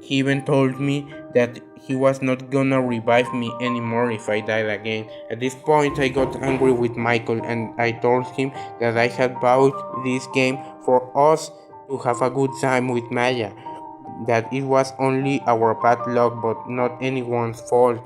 He even told me that he was not gonna revive me anymore if I died again. At this point, I got angry with Michael and I told him that I had bought this game for us to have a good time with Maya, that it was only our bad luck but not anyone's fault.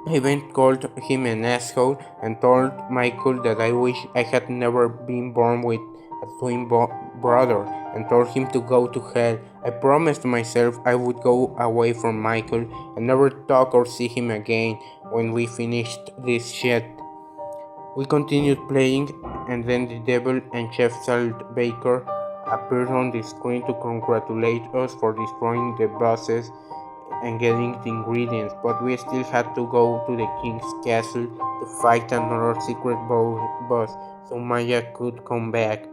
I even called him an asshole and told Michael that I wish I had never been born with a twin brother and told him to go to hell. I promised myself I would go away from Michael and never talk or see him again when we finished this shit. We continued playing, and then the devil and Chef Salt Baker appeared on the screen to congratulate us for destroying the bosses and getting the ingredients, but we still had to go to the king's castle to fight another secret boss so Maya could come back.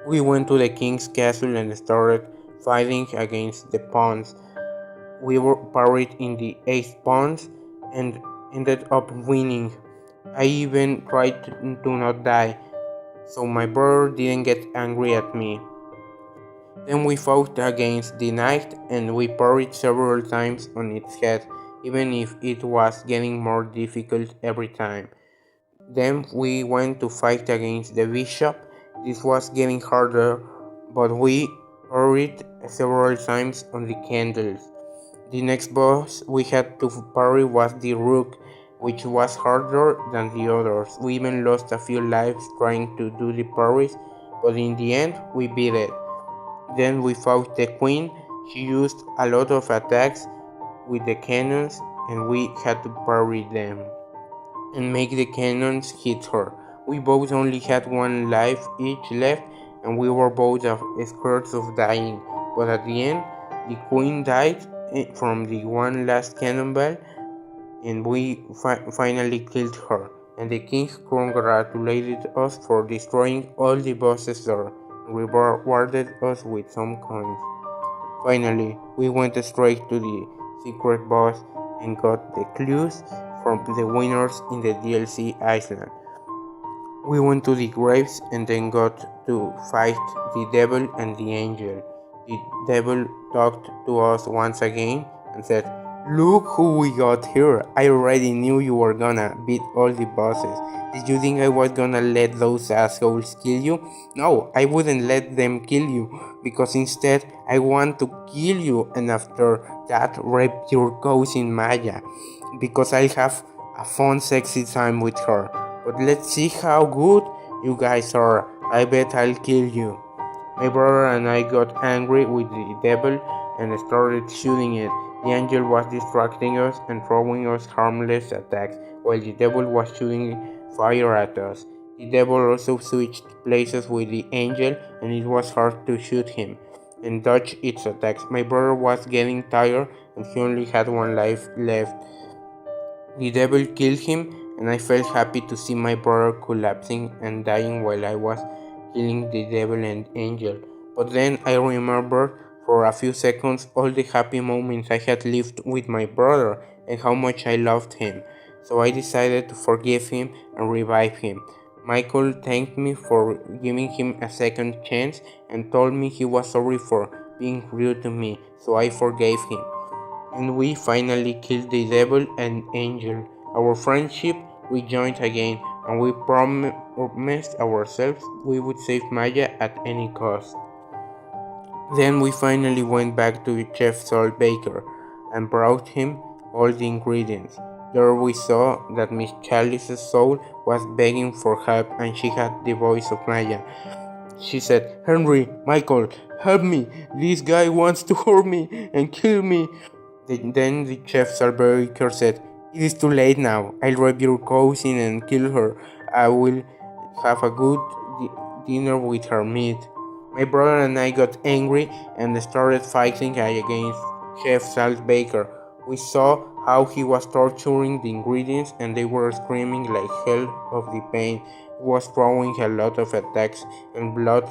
We went to the king's castle and started fighting against the pawns. We were parried in the 8th pawns and ended up winning. I even tried to not die, so my brother didn't get angry at me. Then we fought against the knight and we parried several times on its head, even if it was getting more difficult every time. Then we went to fight against the bishop. This was getting harder, but we parried several times on the candles. The next boss we had to parry was the rook, which was harder than the others. We even lost a few lives trying to do the parries, but in the end we beat it. Then we fought the queen. She used a lot of attacks with the cannons and we had to parry them and make the cannons hit her. We both only had 1 life each left and we were both scared of dying, but at the end the queen died from the 1 last cannonball and we finally killed her, and the king congratulated us for destroying all the bosses there. and rewarded us with some coins. Finally, we went straight to the secret boss and got the clues from the winners in the DLC island. We went to the graves and then got to fight the devil and the angel. The devil talked to us once again and said, "Look who we got here. I already knew you were gonna beat all the bosses. Did you think I was gonna let those assholes kill you? No, I wouldn't let them kill you, because instead I want to kill you and after that rape your cousin Maya, because I'll have a fun sexy time with her. But let's see how good you guys are. I bet I'll kill you." My brother and I got angry with the devil and started shooting it. The angel was distracting us and throwing us harmless attacks, while the devil was shooting fire at us. The devil also switched places with the angel, and it was hard to shoot him and dodge its attacks. My brother was getting tired, and he only had one life left. The devil killed him, and I felt happy to see my brother collapsing and dying while I was killing the devil and angel. But then I remembered for a few seconds all the happy moments I had lived with my brother and how much I loved him. So I decided to forgive him and revive him. Michael thanked me for giving him a second chance and told me he was sorry for being rude to me, so I forgave him. And we finally killed the devil and angel. Our friendship rejoined again, and we promised ourselves we would save Maya at any cost. Then we finally went back to Chef Salt Baker and brought him all the ingredients. There we saw that Miss Chalice's soul was begging for help, and she had the voice of Maya. She said, "Henry, Michael, help me! This guy wants to hurt me and kill me." Then the chef Salberger said, "It is too late now. I'll rape your cousin and kill her. I will have a good dinner with her meat." My brother and I got angry and started fighting against Chef Saltbaker. We saw how he was torturing the ingredients, and they were screaming like hell of the pain. He was throwing a lot of attacks and blood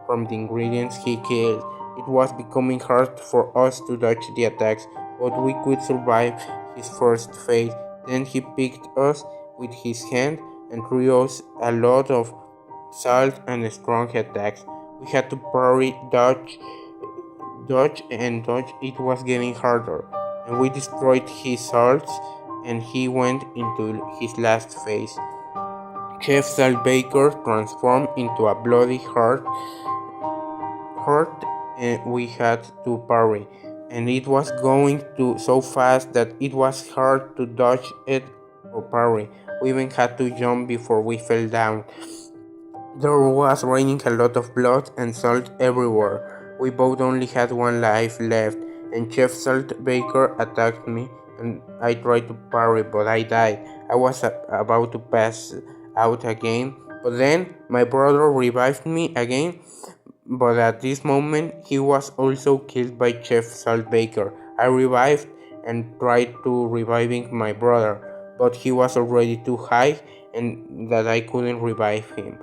from the ingredients he killed. It was becoming hard for us to dodge the attacks, but we could survive his first phase. Then he picked us with his hand and threw us a lot of salt and strong attacks. We had to parry, dodge, and dodge. It was getting harder, and we destroyed his salts, and he went into his last phase. Chef Salt Baker transformed into a bloody heart, and we had to parry, and it was going so fast that it was hard to dodge it or parry. We even had to jump before we fell down. There was raining a lot of blood and salt everywhere. We both only had one life left, and Chef Salt Baker attacked me, and I tried to parry, but I died. I was about to pass out again, but then my brother revived me again, but at this moment he was also killed by Chef Saltbaker. I revived and tried to reviving my brother, but he was already too high and that I couldn't revive him.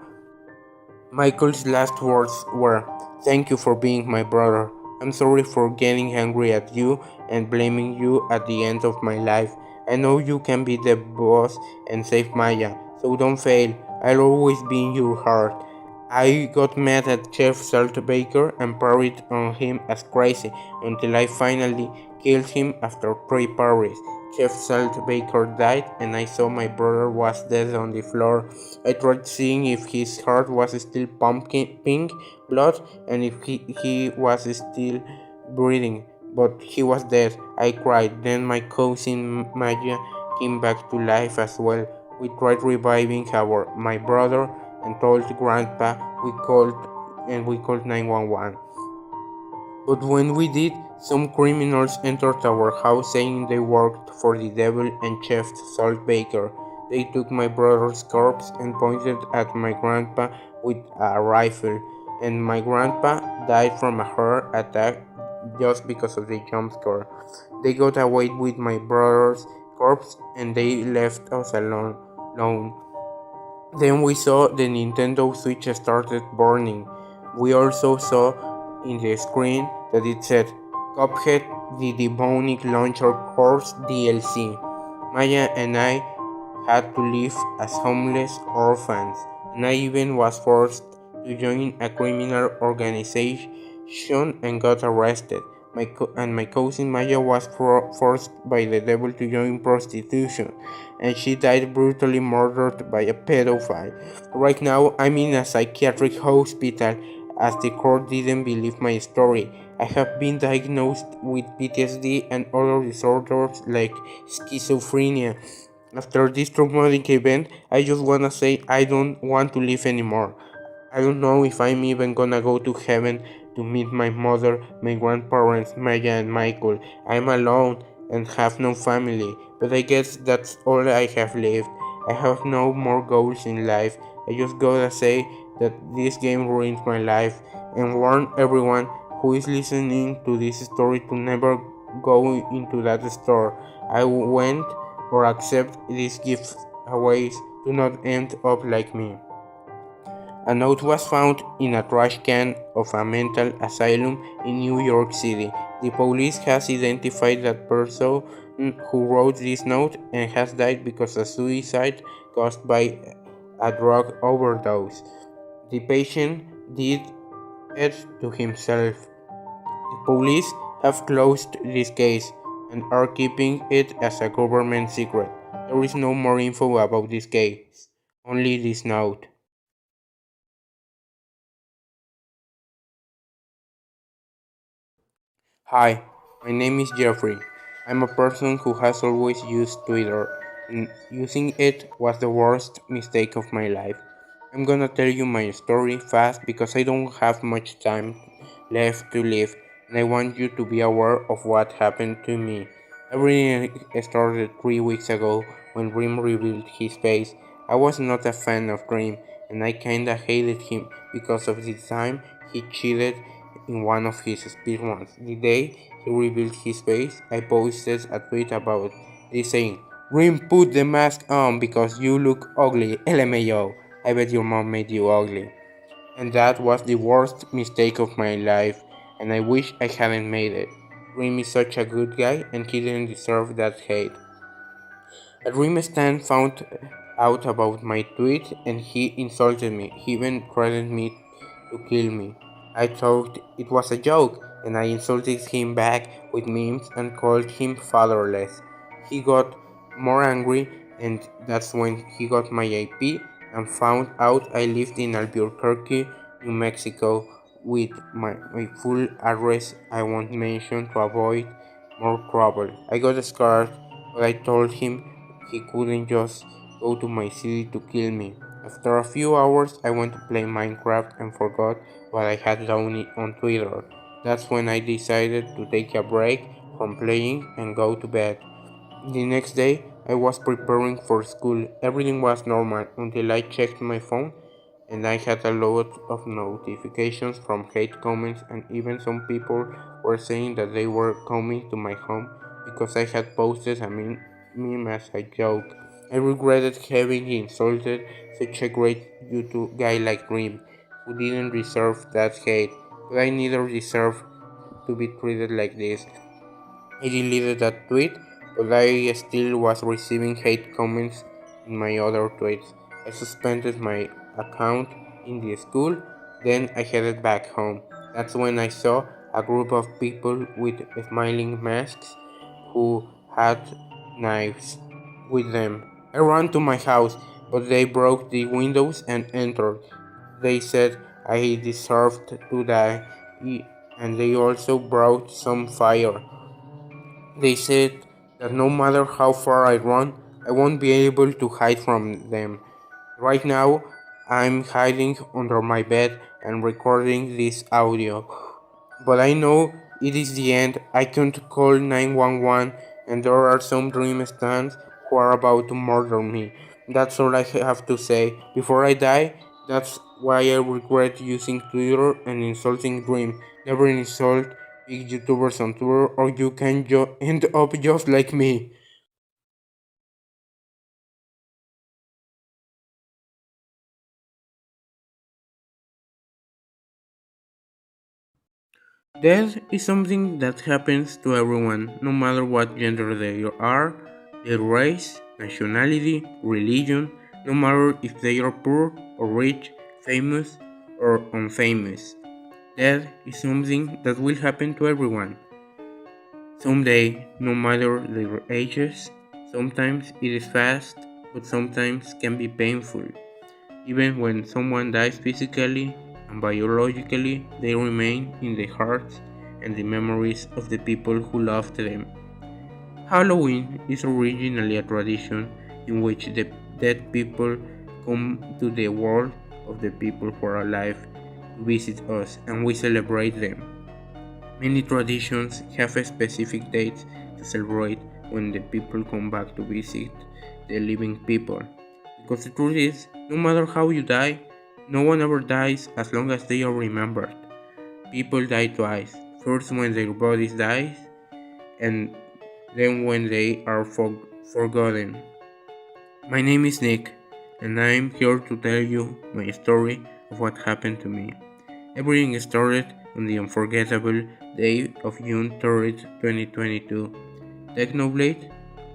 Michael's last words were, "Thank you for being my brother. I'm sorry for getting angry at you and blaming you at the end of my life. I know you can be the boss and save Maya, so don't fail. I'll always be in your heart." I got mad at Chef Saltbaker and parried on him as crazy until I finally killed him after 3 parries. Chef Saltbaker died, and I saw my brother was dead on the floor. I tried seeing if his heart was still pumping pink blood and if he was still breathing, but he was dead. I cried. Then my cousin Maya came back to life as well. We tried reviving my brother and told Grandpa we called 911. But when we did, some criminals entered our house saying they worked for the devil and Chef Saltbaker. They took my brother's corpse and pointed at my grandpa with a rifle, and my grandpa died from a heart attack just because of the jump scare. They got away with my brother's corpse and they left us alone. Then we saw the Nintendo Switch started burning. We also saw in the screen that it said Cuphead the Demonic Launcher Course DLC. Maya and I had to live as homeless orphans, and I even was forced to join a criminal organization and got arrested. My cousin Maya was forced by the devil to join prostitution, and she died brutally murdered by a pedophile. Right now, I'm in a psychiatric hospital as the court didn't believe my story. I have been diagnosed with PTSD and other disorders like schizophrenia. After this traumatic event, I just wanna say I don't want to live anymore. I don't know if I'm even gonna go to heaven to meet my mother, my grandparents, Maya and Michael. I'm alone and have no family, but I guess that's all I have left. I have no more goals in life. I just gotta say that this game ruined my life and warn everyone who is listening to this story to never go into that store. I went or accept these giveaways to not end up like me. A note was found in a trash can of a mental asylum in New York City. The police has identified that person who wrote this note and has died because of suicide caused by a drug overdose. The patient did it to himself. The police have closed this case and are keeping it as a government secret. There is no more info about this case, only this note. Hi, my name is Jeffrey. I'm a person who has always used Twitter, and using it was the worst mistake of my life. I'm gonna tell you my story fast because I don't have much time left to live, and I want you to be aware of what happened to me. Everything started 3 weeks ago when Dream revealed his face. I was not a fan of Dream, and I kinda hated him because of the time he cheated in one of his speedruns. The day he revealed his face, I posted a tweet about this saying, Rim, put the mask on because you look ugly, LMAO. I bet your mom made you ugly. And that was the worst mistake of my life, and I wish I hadn't made it. Rim is such a good guy, and he didn't deserve that hate. A Dream Stan found out about my tweet and he insulted me. He even threatened me to kill me. I thought it was a joke and I insulted him back with memes and called him fatherless. He got more angry and that's when he got my IP and found out I lived in Albuquerque, New Mexico with my full address I won't mention to avoid more trouble. I got scared, but I told him he couldn't just go to my city to kill me. After a few hours, I went to play Minecraft and forgot what I had done on Twitter. That's when I decided to take a break from playing and go to bed. The next day, I was preparing for school. Everything was normal until I checked my phone and I had a lot of notifications from hate comments, and even some people were saying that they were coming to my home because I had posted a meme as a joke. I regretted having insulted such a great YouTube guy like Dream, who didn't deserve that hate, but I neither deserve to be treated like this. I deleted that tweet, but I still was receiving hate comments in my other tweets. I suspended my account in the school, then I headed back home. That's when I saw a group of people with smiling masks who had knives with them. I ran to my house, but they broke the windows and entered. They said I deserved to die, and they also brought some fire. They said that no matter how far I run, I won't be able to hide from them. Right now, I'm hiding under my bed and recording this audio. But I know it is the end. I can't call 911 and there are some dream stands who are about to murder me. That's all I have to say. Before I die, that's why I regret using Twitter and insulting Dream. Never insult big YouTubers on Twitter or you can end up just like me. Death is something that happens to everyone, no matter what gender they are, their race, nationality, religion, no matter if they are poor or rich, famous or unfamous. Death is something that will happen to everyone. Someday, no matter their ages, sometimes it is fast, but sometimes can be painful. Even when someone dies physically and biologically, they remain in the hearts and the memories of the people who loved them. Halloween is originally a tradition in which the dead people come to the world of the people who are alive to visit us and we celebrate them. Many traditions have a specific dates to celebrate when the people come back to visit the living people. Because the truth is, no matter how you die, no one ever dies as long as they are remembered. People die twice. First when their bodies die, and then when they are forgotten. My name is Nick, and I am here to tell you my story of what happened to me. Everything started on the unforgettable day of June 3rd, 2022. Technoblade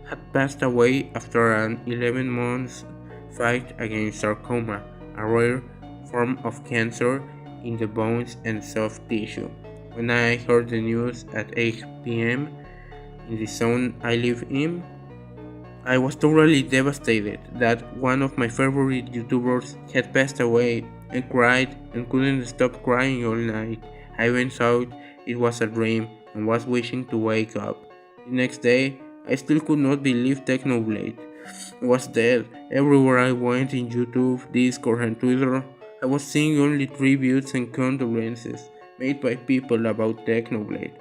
had passed away after an 11 months fight against sarcoma, a rare form of cancer in the bones and soft tissue. When I heard the news at 8 p.m. in the zone I live in, I was totally devastated that one of my favorite YouTubers had passed away. I cried and couldn't stop crying all night. I even thought it was a dream and was wishing to wake up. The next day, I still could not believe Technoblade was dead. Everywhere I went in YouTube, Discord, and Twitter, I was seeing only tributes and condolences made by people about Technoblade.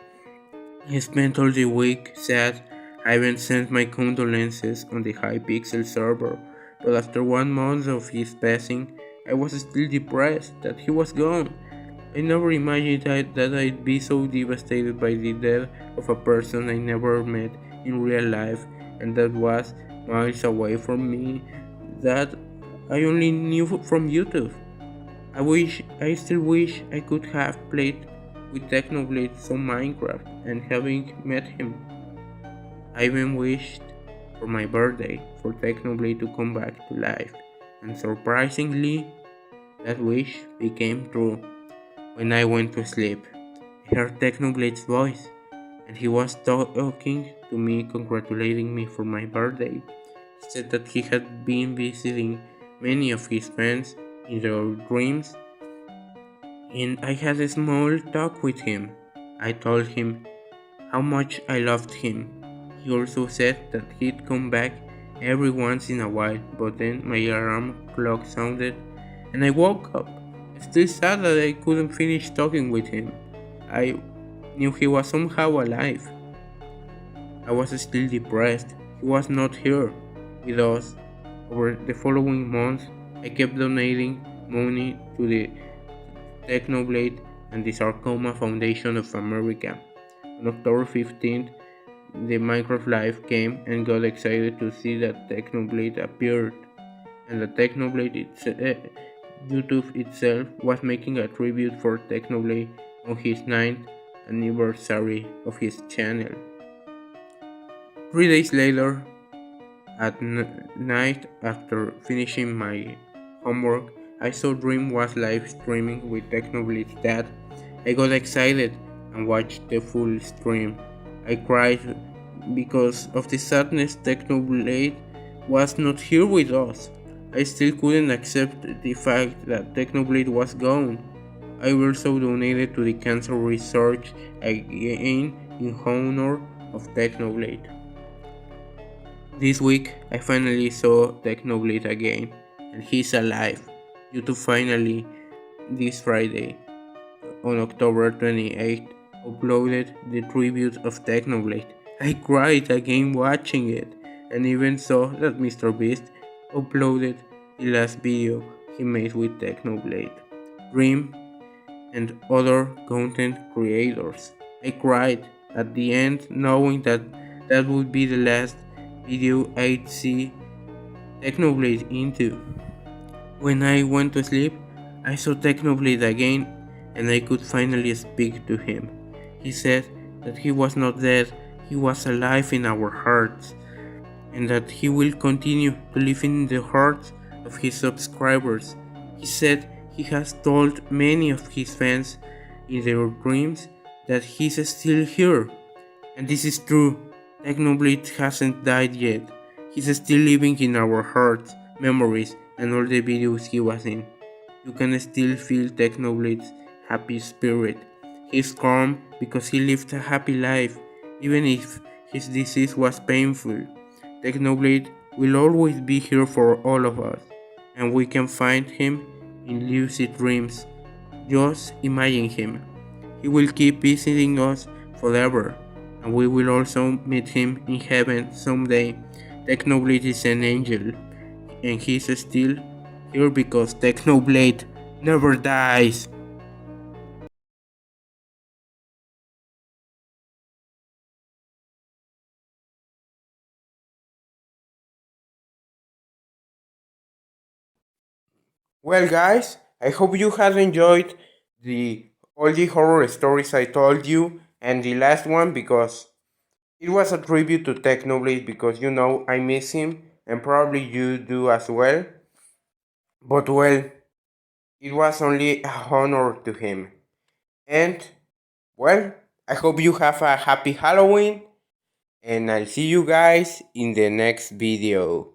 I spent all the week sad. I even sent my condolences on the Hypixel server, but after 1 month of his passing, I was still depressed that he was gone. I never imagined that I'd be so devastated by the death of a person I never met in real life and that was miles away from me, that I only knew from YouTube. I still wish I could have played with Technoblade some Minecraft and having met him. I even wished for my birthday for Technoblade to come back to life, and surprisingly, that wish became true. When I went to sleep, I heard Technoblade's voice, and he was talking to me, congratulating me for my birthday. He said that he had been visiting many of his friends in their dreams, and I had a small talk with him. I told him how much I loved him. He also said that he'd come back every once in a while, but then my alarm clock sounded and I woke up. Still sad that I couldn't finish talking with him. I knew he was somehow alive. I was still depressed. He was not here with us. Over the following months, I kept donating money to the Technoblade and the Sarcoma Foundation of America. On October 15th, the Minecraft Live came and got excited to see that Technoblade appeared, and the YouTube itself was making a tribute for Technoblade on his 9th anniversary of his channel. 3 days later, at night after finishing my homework, I saw Dream was live streaming with Technoblade's dad. I got excited and watched the full stream. I cried because of the sadness Technoblade was not here with us. I still couldn't accept the fact that Technoblade was gone. I also donated to the cancer research again in honor of Technoblade. This week, I finally saw Technoblade again, and he's alive. YouTube finally, this Friday, on October 28th, uploaded the tribute of Technoblade. I cried again watching it, and even saw that Mr. Beast uploaded the last video he made with Technoblade, Dream, and other content creators. I cried at the end knowing that that would be the last video I'd see Technoblade into. When I went to sleep, I saw Technoblade again and I could finally speak to him. He said that he was not dead, he was alive in our hearts, and that he will continue to live in the hearts of his subscribers. He said he has told many of his fans in their dreams that he's still here. And this is true. Technoblade hasn't died yet. He's still living in our hearts, memories, and all the videos he was in. You can still feel Technoblade's happy spirit. He's calm because he lived a happy life, even if his disease was painful. Technoblade will always be here for all of us, and we can find him in lucid dreams. Just imagine him. He will keep visiting us forever, and we will also meet him in heaven someday. Technoblade is an angel, and he's still here because Technoblade never dies. Well, guys, I hope you have enjoyed the all the horror stories I told you, and the last one because it was a tribute to Technoblade because I miss him, and probably you do as well. But well, it was only a honor to him. And well, I hope you have a happy Halloween, and I'll see you guys in the next video.